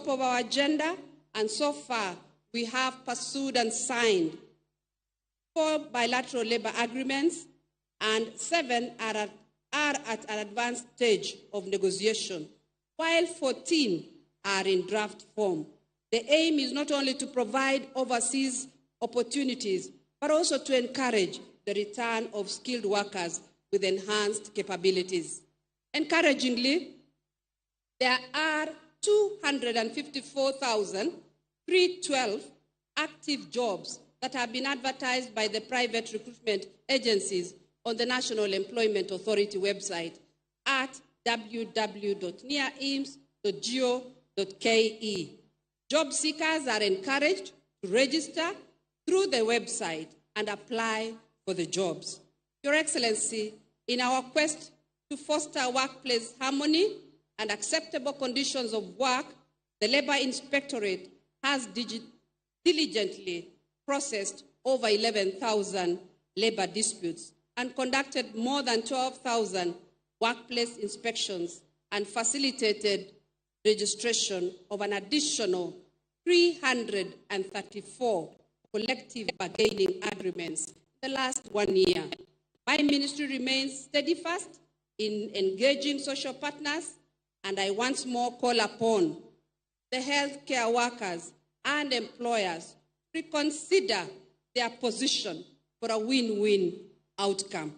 top of our agenda, and so far we have pursued and signed 4 bilateral labor agreements, and 7 are at an advanced stage of negotiation, while 14 are in draft form. The aim is not only to provide overseas opportunities, but also to encourage the return of skilled workers with enhanced capabilities. Encouragingly, there are 254,312 active jobs that have been advertised by the private recruitment agencies on the National Employment Authority website at www.neaims.go.ke. Job seekers are encouraged to register through the website and apply for the jobs. Your Excellency, in our quest to foster workplace harmony and acceptable conditions of work, the Labor Inspectorate has diligently processed over 11,000 labor disputes and conducted more than 12,000 workplace inspections and facilitated registration of an additional 334 collective bargaining agreements in the last 1 year. My ministry remains steadfast in engaging social partners, and I once more call upon the healthcare workers and employers to reconsider their position for a win-win outcome.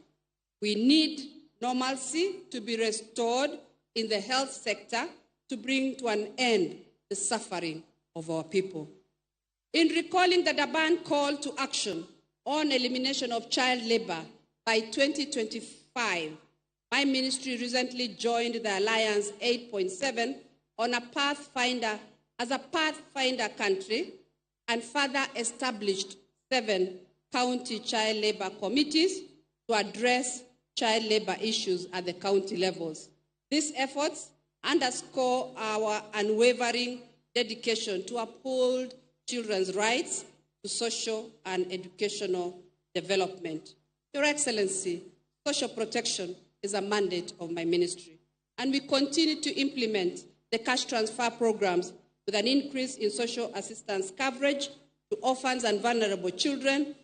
We need normalcy to be restored in the health sector to bring to an end the suffering of our people. In recalling the Durban call to action on elimination of child labor by 2025, my ministry recently joined the Alliance 8.7 on a pathfinder country and further established 7 county child labor committees to address child labor issues at the county levels. These efforts underscore our unwavering dedication to uphold children's rights to social and educational development. Your Excellency, social protection is a mandate of my ministry, and we continue to implement the cash transfer programs with an increase in social assistance coverage to orphans and vulnerable children